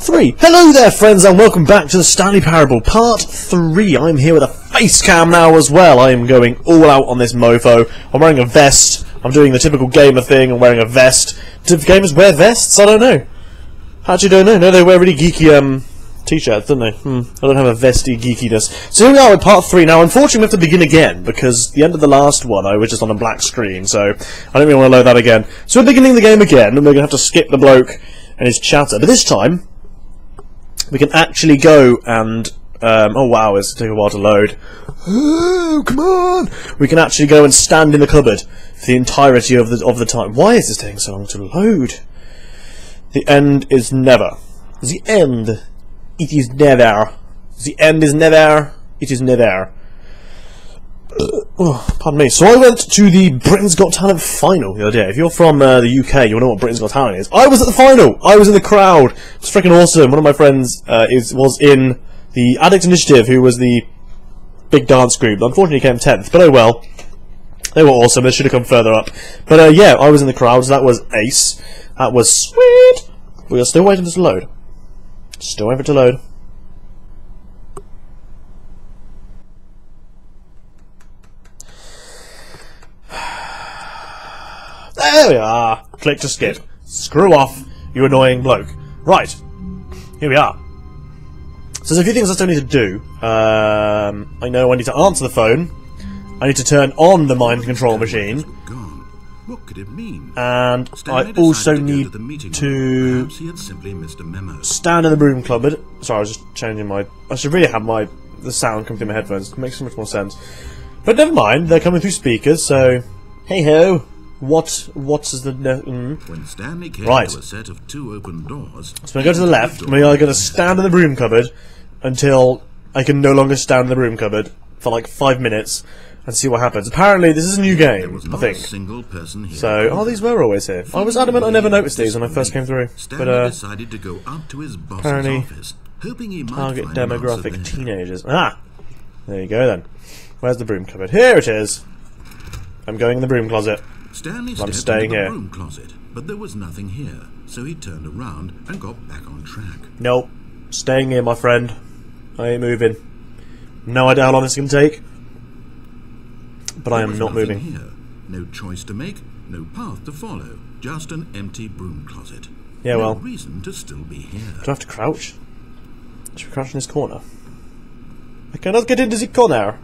3. Hello there friends and welcome back to the Stanley Parable Part 3. I'm here with a face cam now as well. I am going all out on this mofo. I'm wearing a vest. I'm doing the typical gamer thing. I'm wearing a vest. Do gamers wear vests? I don't know. I actually don't know. No, they wear really geeky t-shirts, don't they? I don't have a vesty geekiness. So here we are with Part 3. Now unfortunately we have to begin again because the end of the last one I was just on a black screen, so I don't really want to load that again. So we're beginning the game again and we're going to have to skip the bloke and his chatter. But this time we can actually go and oh wow, it's taking a while to load. Oh, come on! We can actually go and stand in the cupboard for the entirety of the time. Why is this taking so long to load? The end is never. The end. It is never. The end is never. It is never. Oh, pardon me. So I went to the Britain's Got Talent final the other day. If you're from the UK, you'll know what Britain's Got Talent is. I was at the final. I was in the crowd. It's freaking awesome. One of my friends was in the Addict Initiative, who was the big dance group. Unfortunately, he came 10th, but oh well. They were awesome. They should have come further up. But yeah, I was in the crowd. So that was ace. That was sweet. We are still waiting for this to load. Still waiting for it to load. There we are. Click to skip. Screw off, you annoying bloke. Right. Here we are. So there's a few things I still need to do. I know I need to answer the phone. I need to turn on the mind control machine. What could it mean? And I also need to stand in the broom cupboard. Sorry, I was just changing my... I should really have the sound come through my headphones. It makes so much more sense. But never mind, they're coming through speakers, so... Hey ho! What is the... When Stanley came right. to a set of 2 open doors... So I'm going to go to the left, and we are going to stand in the broom cupboard until I can no longer stand in the broom cupboard for like 5 minutes. And see what happens. Apparently, this is a new game, I think. Single person here. So, oh, these were always here. I was adamant I never noticed these when I first came through. Stanley decided to go up to his boss's apparently, office, hoping he might target find an answer demographic there. teenagers. Ah, there you go then. Where's the broom cupboard? Here it is. I'm going in the broom closet. Stanley I'm stepped staying into the here. broom closet, but there was nothing here, so he turned around and got back on track. Nope, staying here, my friend. I ain't moving. No idea how long it's gonna take. But I am not moving. Here. No choice to make, no path to follow, just an empty broom closet. Yeah, no well. reason to still be here. Do I have to crouch? Should we crouch in this corner? I cannot get into the corner.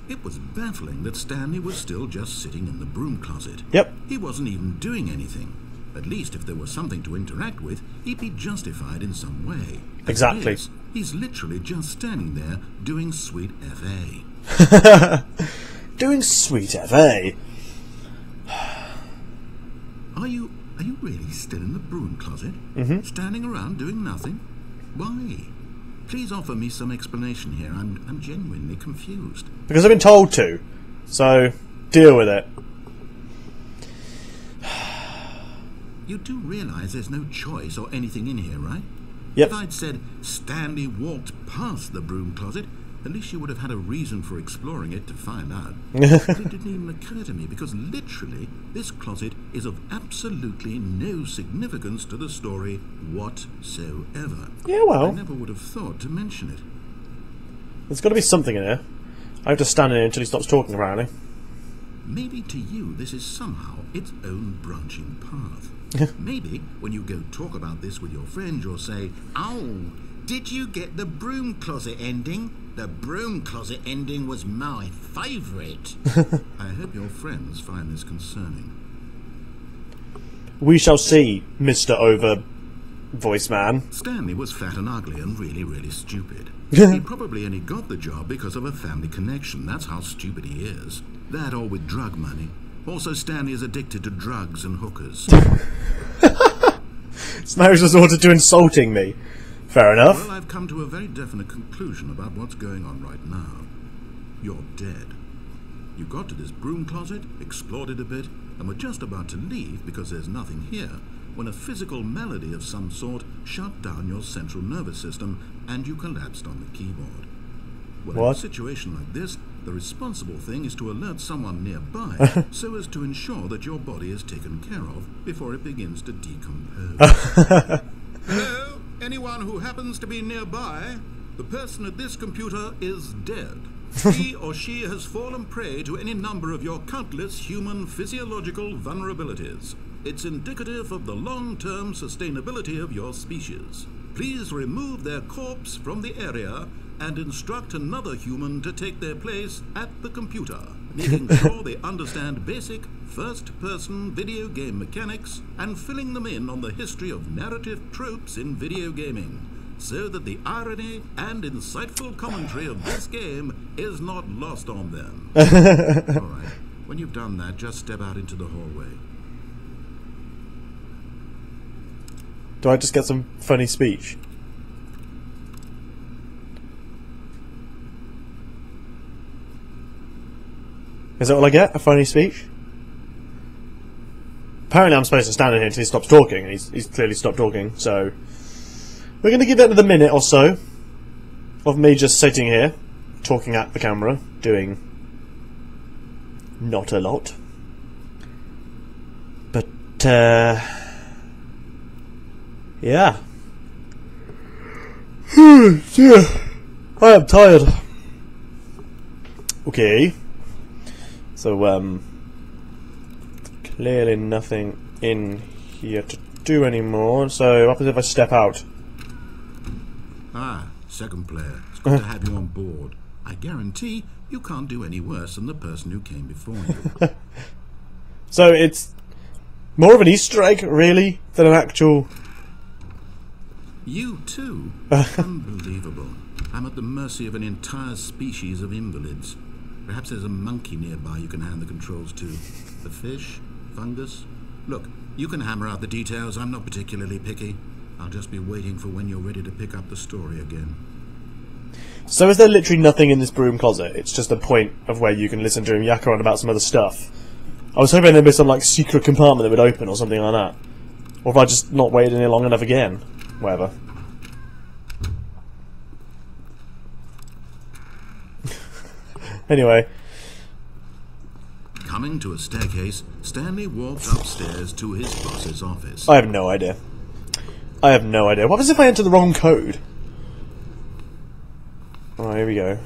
It was baffling that Stanley was still just sitting in the broom closet. Yep. He wasn't even doing anything. At least if there was something to interact with, he'd be justified in some way. As Exactly. it is, he's literally just standing there doing sweet FA. Doing sweet FA. Are you really still in the broom closet? Standing around doing nothing? Why? Please offer me some explanation here. I'm genuinely confused. Because I've been told to. So, deal with it. You do realise there's no choice or anything in here, right? Yep. If I'd said Stanley walked past the broom closet, at least you would have had a reason for exploring it to find out. But it didn't even occur to me, because literally, this closet is of absolutely no significance to the story whatsoever. Yeah, well. I never would have thought to mention it. There's got to be something in here. I have to stand in it until he stops talking, apparently. Maybe to you this is somehow its own branching path. Maybe when you go talk about this with your friends, you'll say, "Oh, did you get the broom closet ending? The broom closet ending was my favourite." I hope your friends find this concerning. We shall see, Mr. Over Voice Man. Stanley was fat and ugly and really, really stupid. He probably only got the job because of a family connection. That's how stupid he is. That or with drug money. Also, Stanley is addicted to drugs and hookers. It's now resorted to insulting me. Fair enough. Well, I've come to a very definite conclusion about what's going on right now. You're dead. You got to this broom closet, explored it a bit, and were just about to leave because there's nothing here, when a physical malady of some sort shut down your central nervous system and you collapsed on the keyboard. Well, What? in a situation like this, the responsible thing is to alert someone nearby so as to ensure that your body is taken care of before it begins to decompose. Hello? anyone who happens to be nearby, the person at this computer is dead. He or she has fallen prey to any number of your countless human physiological vulnerabilities. It's indicative of the long-term sustainability of your species. Please remove their corpse from the area and instruct another human to take their place at the computer, making sure they understand basic first-person video game mechanics and filling them in on the history of narrative tropes in video gaming, so that the irony and insightful commentary of this game is not lost on them. Alright, when you've done that, just step out into the hallway. Do I just get some funny speech? Is that all I get? A funny speech? Apparently I'm supposed to stand in here until he stops talking, and he's clearly stopped talking, so... We're going to give it another minute or so of me just sitting here, talking at the camera, doing not a lot. But, yeah. Dear. I am tired. Okay. So, clearly nothing in here to do anymore, so what happens if I step out? Ah, second player. It's good to have you on board. I guarantee you can't do any worse than the person who came before you. So it's more of an Easter egg, really, than an actual... You too? Unbelievable. I'm at the mercy of an entire species of invalids. Perhaps there's a monkey nearby you can hand the controls to. The fish? Fungus? Look, you can hammer out the details. I'm not particularly picky. I'll just be waiting for when you're ready to pick up the story again. So is there literally nothing in this broom closet? It's just a point of where you can listen to him yakka on about some other stuff. I was hoping there'd be some like secret compartment that would open or something like that. Or if I just not waited any long enough again. Whatever. Anyway. Coming to a staircase, Stanley walked upstairs to his boss's office. I have no idea. I have no idea. What happens if I enter the wrong code? Oh, here we go.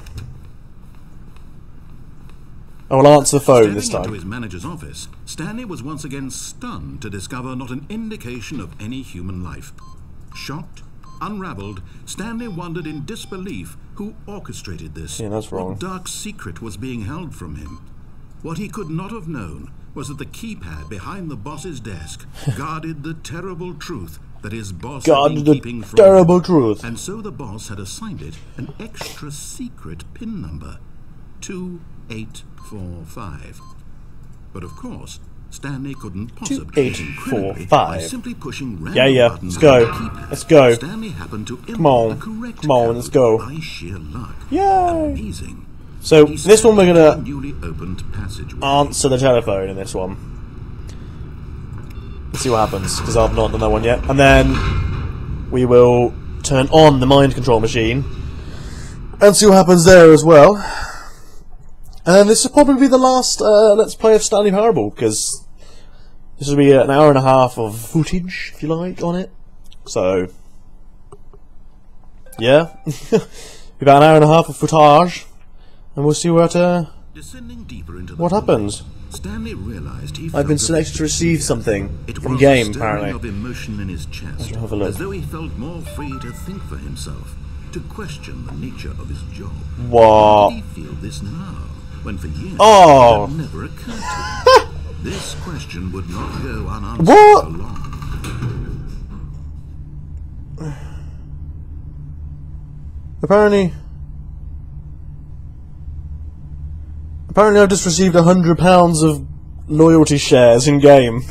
I will answer the phone this time. Into his manager's office, Stanley was once again stunned to discover not an indication of any human life. Shocked, unraveled, Stanley wondered in disbelief who orchestrated this. Yeah, that's wrong. What dark secret was being held from him? What he could not have known was that the keypad behind the boss's desk guarded the terrible truth that his boss had been keeping from him. Truth. And so the boss had assigned it an extra secret PIN number, 2845. But of course, Stanley couldn't possibly get incredibly by simply pushing random buttons. Let's go. Let's go. Stanley happened to Come on. the correct Come on, let's go. by sheer luck. Yay! Amazing. So this one we're gonna newly opened passageway. answer the telephone in this one. Let's see what happens, because I've not done that one yet. And then we will turn on the mind control machine and see what happens there as well. And then this will probably be the last Let's Play of Stanley Parable, because this will be an hour and a half of footage, if you like, on it. So, yeah. About an hour and a half of footage. And we'll see what happens. Stanley realized I've been selected to receive something from game, apparently. Of emotion in his chest, have a look. as though he felt more free to think for himself, to question the nature of his job. What? How did he feel this now, when for years Oh. it had never occurred to him? This question would not go unanswered What? for long. Apparently I've just received £100 of loyalty shares in game.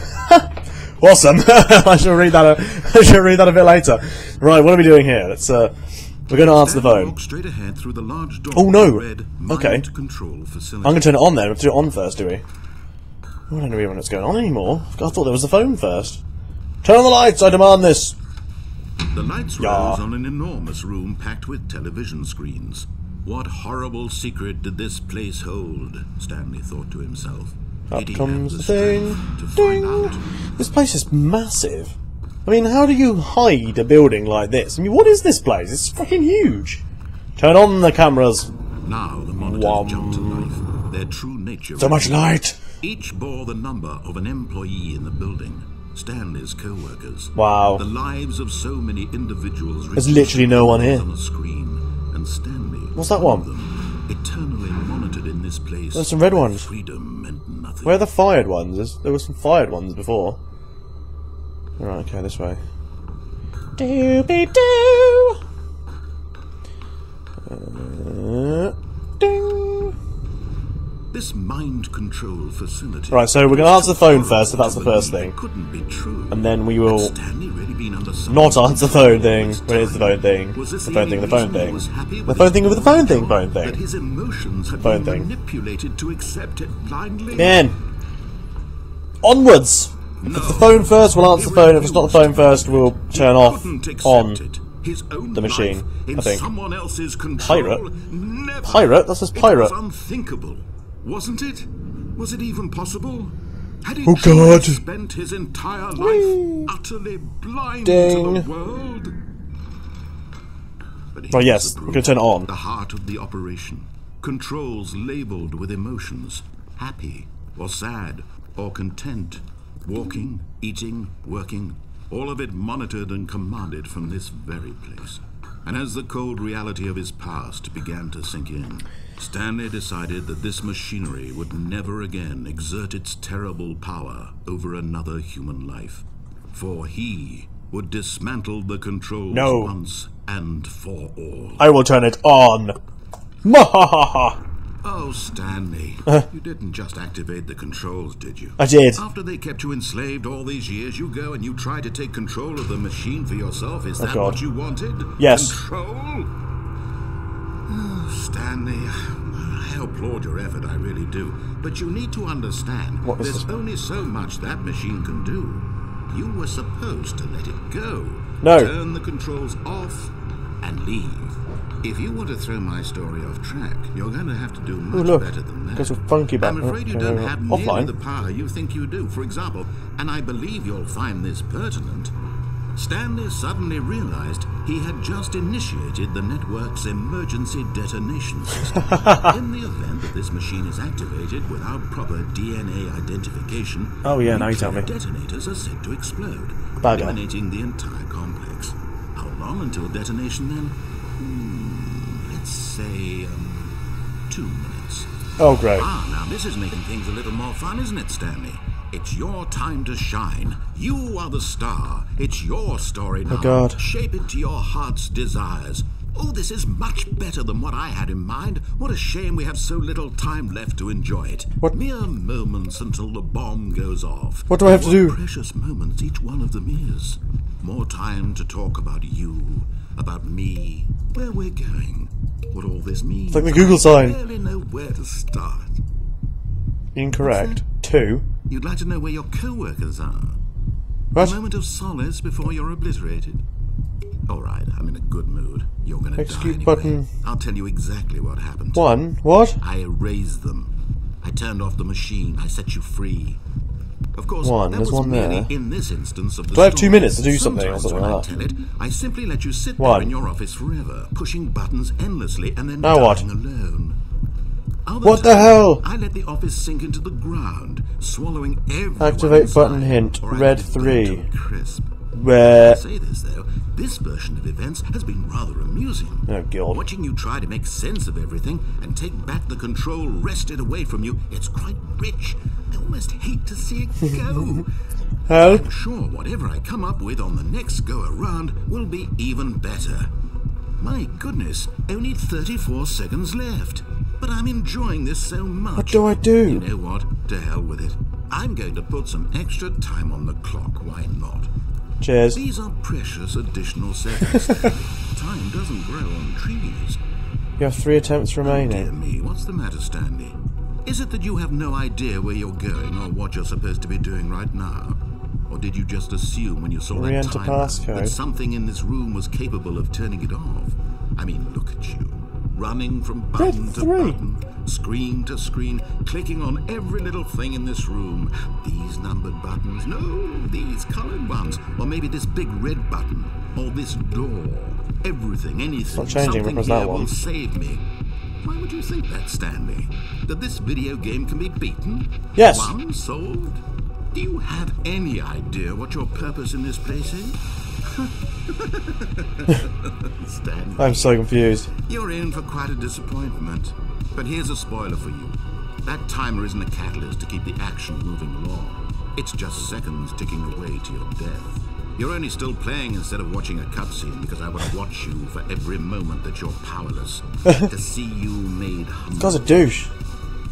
Awesome. I shall read that a bit later. Right, what are we doing here? Let's we're going to answer the phone. Straight ahead through the large door. Oh no. Red Okay. mind control facility. I'm going to turn it on then. We have to do it on first, do we? I don't know even what's going on anymore. I thought there was the phone first. Turn on the lights, I demand this. The lights rose on an enormous room packed with television screens. What horrible secret did this place hold? Stanley thought to himself. Up comes the thing. To find Ding. out. This place is massive. I mean, how do you hide a building like this? I mean, what is this place? It's fucking huge. Turn on the cameras. Now the monitors jumped to life. Their true nature. So much light. Each bore the number of an employee in the building. Stanley's co-workers. Wow. The lives of so many individuals. There's literally no one here. On a screen, and Stanley. What's that one? Them, eternally monitored in this place. There's some red ones. Freedom and nothing. Where are the fired ones? There were some fired ones before. Alright, okay, this way. Doobie-doo! Ding! This mind control facility. Right, so we're going to answer the phone first, if that's the first thing. Couldn't be true. And then we will Stanley really been under not answer the phone thing when it's the phone thing. The phone thing, the phone thing. The phone thing with the phone thing, phone thing. That his emotions had Phone been thing. manipulated to accept it blindly. In! Onwards! If it's the phone first, we'll answer the phone. If it's not the phone first, we'll turn off on the machine, I think. Pirate? Pirate? That says pirate. It was unthinkable, wasn't it? Was it even possible? Had he Oh God! spent his entire life utterly blind Ding. to the world? But Right, here's yes, the we're proof. going to turn it on. The heart of the operation. Controls labelled with emotions. Happy, or sad, or content. Walking, eating, working. All of it monitored and commanded from this very place. And as the cold reality of his past began to sink in, Stanley decided that this machinery would never again exert its terrible power over another human life. For he would dismantle the controls once and for all. I will turn it on. Mahahaha. Oh, Stanley, you didn't just activate the controls, did you? I did. After they kept you enslaved all these years, you go and you try to take control of the machine for yourself. Is that what you wanted? Yes. Control? Oh, Stanley, I applaud your effort, I really do. But you need to understand, there's only so much that machine can do. You were supposed to let it go. No. Turn the controls off and leave. If you want to throw my story off track, you're going to have to do much better than that. There's a funky back. I'm afraid you don't have nearly offline. the power you think you do. For example, and I believe you'll find this pertinent, Stanley suddenly realized he had just initiated the network's emergency detonation system. In the event that this machine is activated without proper DNA identification, oh yeah, now you tell me. Detonators are said to explode, Bugger. eliminating the entire complex. How long until detonation then? Let's say 2 minutes. Oh great. Now this is making things a little more fun, isn't it, Stanley? It's your time to shine. You are the star. It's your story now. Oh God. Shape it to your heart's desires. Oh, this is much better than what I had in mind. What a shame we have so little time left to enjoy it. What? Mere moments until the bomb goes off. What do I have to do? Precious moments each one of them is. More time to talk about you, about me, where we're going, what all this means. It's like the Google sign. I barely know where to start. Incorrect. 2. You'd like to know where your co-workers are? What? A moment of solace before you're obliterated. All right, I'm in a good mood. You're gonna die Execute anyway. button. I'll tell you exactly what happened. 1. What? I erased them. I turned off the machine. I set you free. Of course, One. that There's was one merely there. in this instance of the Do I have 2 story. minutes to do something or Sometimes something when like I that? tell it, I simply let you sit One. there in your office forever, pushing buttons endlessly and then Now dying what? alone. Other What the times, hell? I let the office sink into the ground, swallowing everyone Activate inside, button hint. or I Red let it burn 3. to a crisp. Where? I say this though, this version of events has been rather amusing. Oh God. Watching you try to make sense of everything and take back the control wrested away from you, it's quite rich. I almost hate to see it go. Help. I'm sure whatever I come up with on the next go around will be even better. My goodness, only 34 seconds left. But I'm enjoying this so much. What do I do? You know what? To hell with it. I'm going to put some extra time on the clock. Why not? Cheers. These are precious additional seconds. Time doesn't grow on trees. You have 3 attempts Dear remaining. me, what's the matter, Stanley? Is it that you have no idea where you're going or what you're supposed to be doing right now? Or did you just assume when you saw that Re-enter timer passcode. that something in this room was capable of turning it off? I mean, look at you. Running from button to Ep.3. button, screen to screen, clicking on every little thing in this room. These numbered buttons, no, these colored ones, or maybe this big red button, or this door. Everything, anything, not changing, something because here that one will save me. Why would you think that, Stanley? That this video game can be beaten? Yes. Won, solved? Do you have any idea what your purpose in this place is? Stanley, I'm so confused. you're in for quite a disappointment. But here's a spoiler for you. That timer isn't a catalyst to keep the action moving along. It's just seconds ticking away to your death. You're only still playing instead of watching a cutscene because I want to watch you for every moment that you're powerless. To see you made humble. This guy's a douche.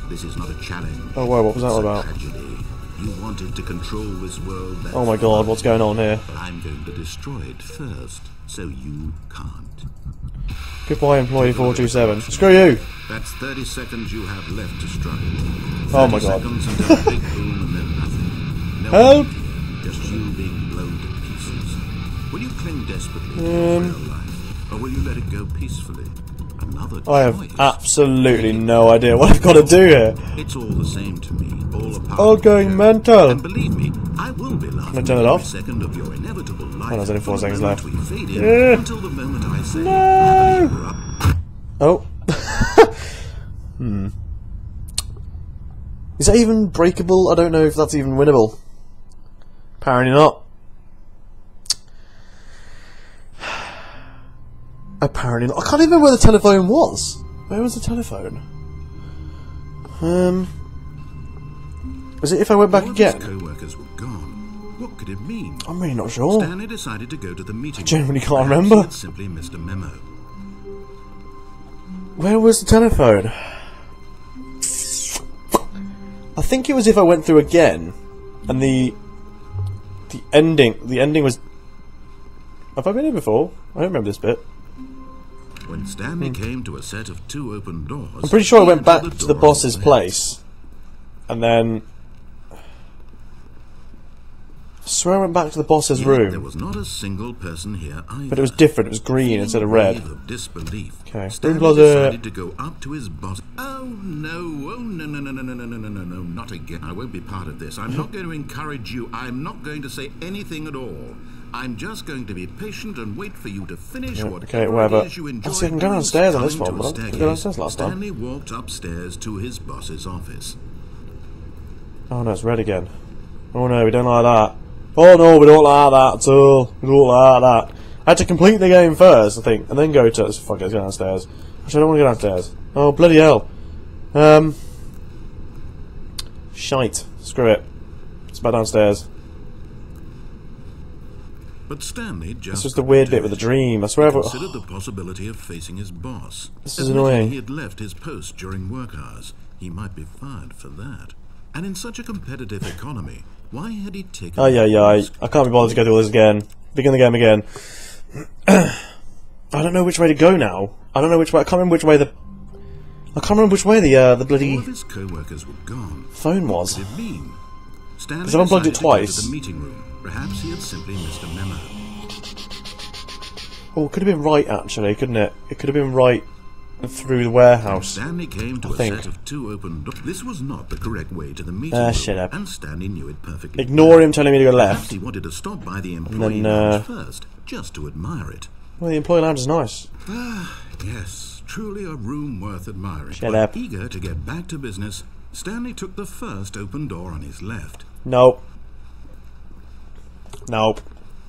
This is not a challenge. Oh, whoa, what was that It's a about? tragedy. You wanted to control this world. Oh my god, what's going on here? But I'm going to destroy it first, so you can't. Goodbye, employee 427. Screw you! That's 30 seconds you have left to struggle. Oh my god. 30 seconds until a big boom and then nothing. No Help! one, just you being blown to pieces. Will you cling desperately to your real life, or will you let it go peacefully? Another I have choice. absolutely no idea what I've got to do here. It's all the same to me. All a part Oh, of going the mental. And believe me, I will be laughing Can I turn it off? every second of your inevitable life. Oh, there's only 4 from the seconds moment left. we fade in Yeah. until the moment I say, No. happily erupt. Oh. Is that even breakable? I don't know if that's even winnable. Apparently not. Apparently not. I can't even remember where the telephone was. Where was the telephone? Was it if I went back All of his again? co-workers were gone. What could it mean? I'm really not sure. Stanley decided to go to the meeting. I genuinely room. can't Perhaps remember. He had simply missed a memo. Where was the telephone? I think it was if I went through again, and the ending was. Have I been here before? I don't remember this bit. When Stanley came to a set of 2 open doors, I'm pretty sure I he went back entered to the door boss's on place, and then I swear I went back to the boss's Yet There room, was not a single person here either. but it was different. It was green Feeling instead of a red. wave of disbelief, Okay, Stanley room closet. decided to go up to his boss. Oh no! No! Not again! I won't be part of this. I'm not going to encourage you. I'm not going to say anything at all. I'm just going to be patient and wait for you to finish Yeah, whatever okay, whatever. it is you enjoy. Actually, I can go doing. downstairs on this Coming one, to a but I didn't go staircase, downstairs last time. Stanley walked upstairs to his boss's office. Oh no, it's red again. Oh no, we don't like that. Oh no, we don't like that at all. We don't like that. I had to complete the game first, I think, and then go to. Fuck it, let's go downstairs. Actually, I don't want to go downstairs. Oh bloody hell. Shite. Screw it. It's back downstairs. But Stanley just This was the weird bit with the dream. I swear I've considered the possibility of facing his boss. This is Admitting annoying. He had left his post during work hours. He might be fired for that. And in such a competitive economy, why had he taken? Oh yeah, I can't be bothered to go through all this again. Begin the game again. I don't know which way to go now. I don't know which way. I can't remember which way the All bloody of his co-workers were gone. phone was. What did it mean? Stanley 'Cause I've unplugged it decided to go to twice. the meeting room. Perhaps he had simply missed a memo. Oh, it could have been right actually, couldn't it? It could have been right through the warehouse. Stanley came to I a think. set of 2 open doors. This was not the correct way to the meeting room, Shut up. and Stanley knew it perfectly. Ignore him telling me to go Perhaps left. he wanted to stop by the employee then, lounge first, just to admire it. Well, the employee lounge is nice. Yes, truly a room worth admiring. Shut But up. eager to get back to business, Stanley took the first open door on his left. Nope. Nope.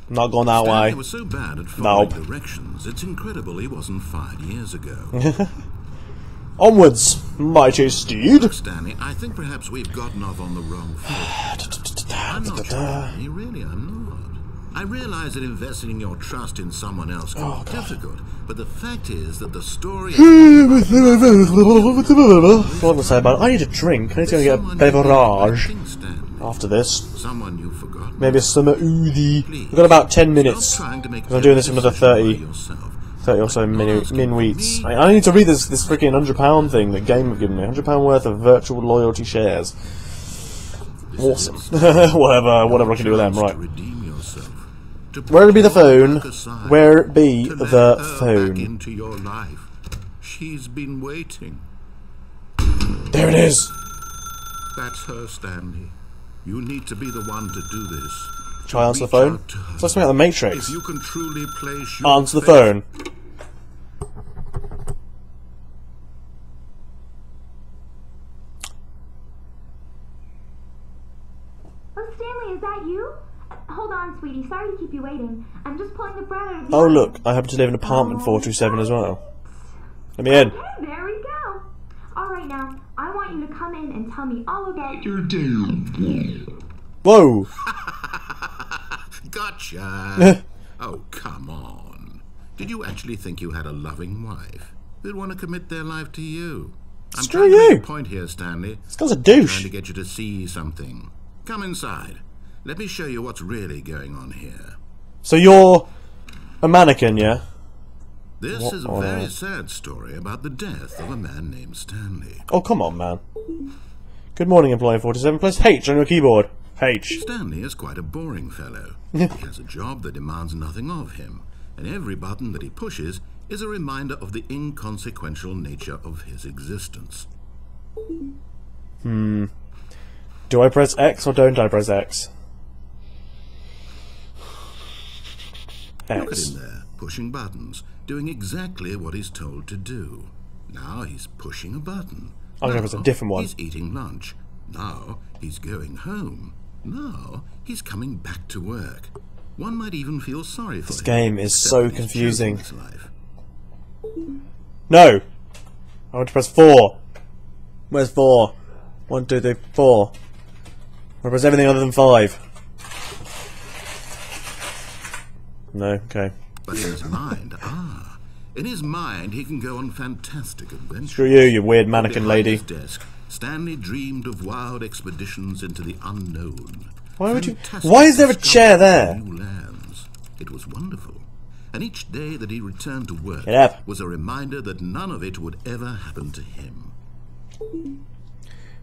Not going that Stanley way. was so bad at following Nope. directions, it's incredible he wasn't fired years ago. Onwards, mighty steed. Look, Stanley, I think perhaps we've gotten off on the wrong foot. I'm not sure, really, I'm not. I realize that investing in your trust in someone else can be difficult, but the fact is that the story What was I say about it? I need a drink. I need to go get a beverage after this. Someone you forgot. Maybe a summer oodie. We've got about 10 minutes. Because I'm doing this for another 30 or so min-weeks. I need to read this freaking £100 thing that game have given me. £100 worth of virtual loyalty shares. Awesome. whatever I can do with them, right. Where it be the phone? Where it be the phone? Into your life. She's been waiting. There it is! That's her, Stanley. You need to be the one to do this. Try answer the phone. It's like something out of the Matrix. If you can truly place your Answer the faith- phone. Oh, Stanley, is that you? Hold on, sweetie. Sorry to keep you waiting. I'm just pulling the bread out of the Oh oven. look, I happen to live in apartment 427 as well. Let me in. Okay, there we go. All right, now, I want you to come in and tell me all about your day. Whoa! Gotcha! Oh, come on. Did you actually think you had a loving wife who'd want to commit their life to you? I'm Screw trying to you. make a point here, Stanley. This guy's a Trying to douche. get you to see something. Come inside. Let me show you what's really going on here. So you're a mannequin, yeah? This What is a on very earth? sad story about the death of a man named Stanley. Oh, come on, man. Good morning, employee 47. Press H on your keyboard. H. Stanley is quite a boring fellow. He has a job that demands nothing of him, and every button that he pushes is a reminder of the inconsequential nature of his existence. Do I press X or don't I press X? Look at X. him there, pushing buttons, doing exactly what he's told to do. Now he's pushing a button. I'm gonna press a different one. He's eating lunch. Now he's going home. Now he's coming back to work. One might even feel sorry for him. This game is except so that he's confusing. chosen this life. No! I want to press 4. Where's 4? 1, 2, 3, 4. I want to press everything other than 5. No, okay. But in his mind, in his mind he can go on fantastic adventures. Screw you weird mannequin Behind lady. his desk, Stanley dreamed of wild expeditions into the unknown. Why would you? Fantastic Why is there a discoveries chair of there? New lands. It was wonderful. And each day that he returned to work Get up. was a reminder that none of it would ever happen to him.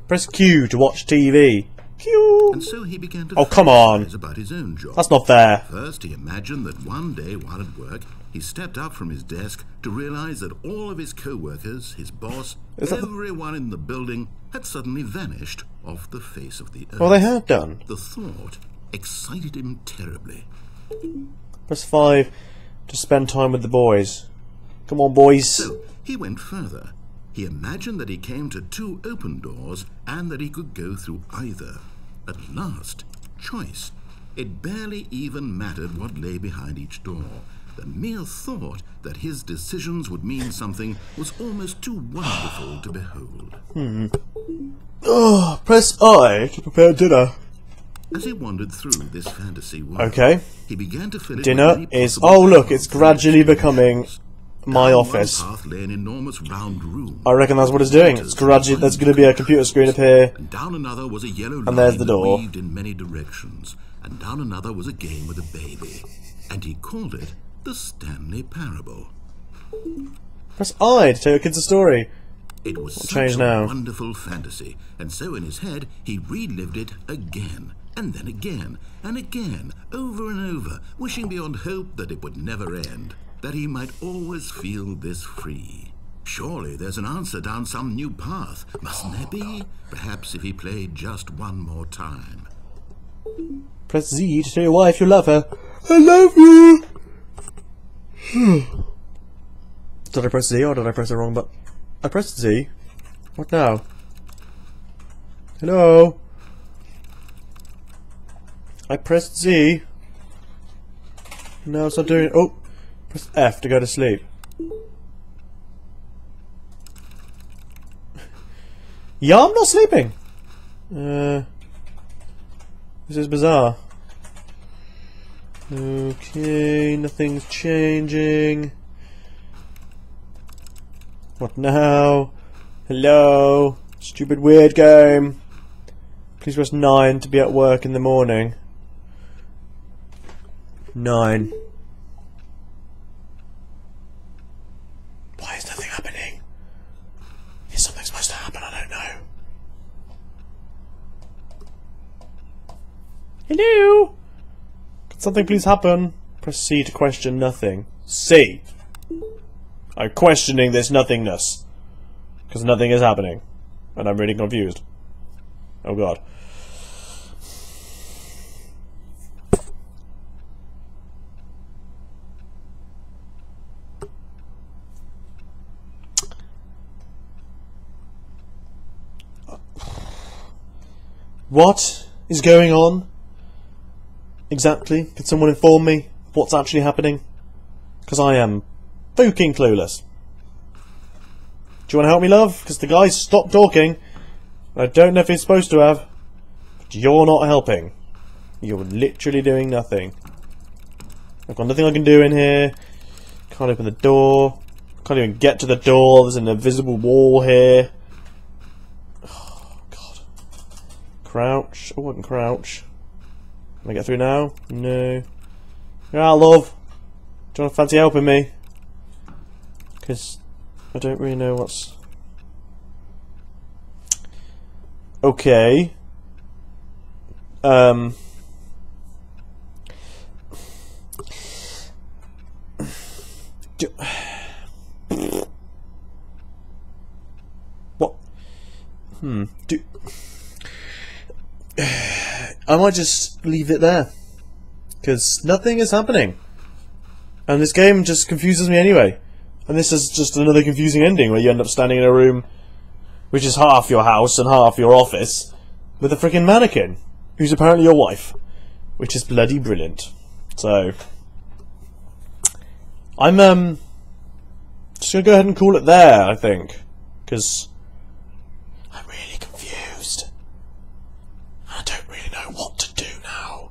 Press Q to watch TV. Q. And so he began to Oh, come on. fantasize about his own job. That's not fair. First, he imagined that one day while at work, he stepped up from his desk to realize that all of his co-workers, his boss, Is that the- everyone in the building had suddenly vanished off the face of the earth. Well, they have done. The thought excited him terribly. Press 5 to spend time with the boys. Come on, boys. So he went further. He imagined that he came to 2 open doors and that he could go through either. At last, choice. It barely even mattered what lay behind each door. The mere thought that his decisions would mean something was almost too wonderful to behold. Oh, press I to prepare dinner. As he wandered through this fantasy world, Okay. he began to fill it with Dinner many is. possible Oh, look, it's paths and gradually becoming experiences. my Down office. One path lay an enormous round room. I reckon that's what it's doing. It's gradually. There's going to be a computer screen up here. And down another was a yellow line And there's the that door. weaved in many directions. And down another was a game with a baby. And he called it the Stanley Parable. Press I to tell your kids a story. It was such change a now? wonderful fantasy, and so in his head he relived it again, and then again, and again, over and over, wishing beyond hope that it would never end, that he might always feel this free. Surely there's an answer down some new path, mustn't there be? Perhaps if he played just one more time. Press Z to tell your wife you love her. I love you! Did I press Z or did I press the wrong button? I pressed Z. What now? Hello? I pressed Z. No, it's not doing it. Oh! Press F to go to sleep. Yeah, I'm not sleeping! This is bizarre. Okay, nothing's changing. What now? Hello? Stupid weird game. Please press 9 to be at work in the morning. 9. Why is nothing happening? Is something supposed to happen? I don't know. Hello? Could something please happen? Press C to question nothing. C. I'm questioning this nothingness. Because nothing is happening. and I'm really confused. Oh god. What is going on? Exactly? Can someone inform me what's actually happening? Because I am fucking clueless. Do you want to help me, love? Because the guy stopped talking. I don't know if he's supposed to have. But you're not helping. You're literally doing nothing. I've got nothing I can do in here. Can't open the door. Can't even get to the door. There's an invisible wall here. Oh, God. Crouch. Oh, I can crouch. Can I get through now? No. Yeah, love. Do you want to fancy helping me? Because I don't really know what's... Okay. What? I might just leave it there. Because nothing is happening. And this game just confuses me anyway. And this is just another confusing ending where you end up standing in a room which is half your house and half your office with a freaking mannequin who's apparently your wife. Which is bloody brilliant. So I'm just gonna go ahead and call it there, I think. Because I'm really confused. I don't really know what to do now.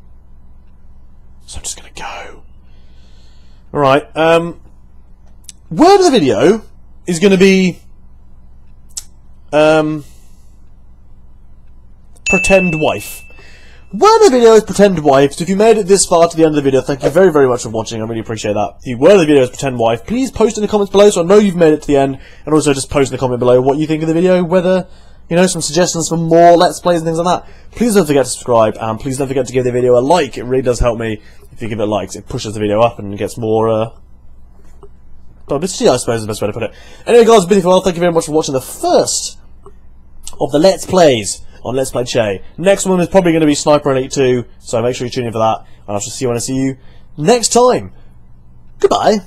So I'm just gonna go. Alright, word of the video is gonna be pretend wife. Word of the video is pretend wife, so if you made it this far to the end of the video, thank you very, very much for watching, I really appreciate that. The word of the video is pretend wife. Please post in the comments below so I know you've made it to the end, and also just post in the comment below what you think of the video, whether, you know, some suggestions for more Let's Plays and things like that. Please don't forget to subscribe, and please don't forget to give the video a like, it really does help me if you give it likes, it pushes the video up and gets more, publicity, I suppose is the best way to put it. Anyway guys, been well, thank you very much for watching the first of the Let's Plays on Let's Play Chay. Next one is probably going to be Sniper Elite 2, so make sure you tune in for that, and I shall see you when I see you next time. Goodbye!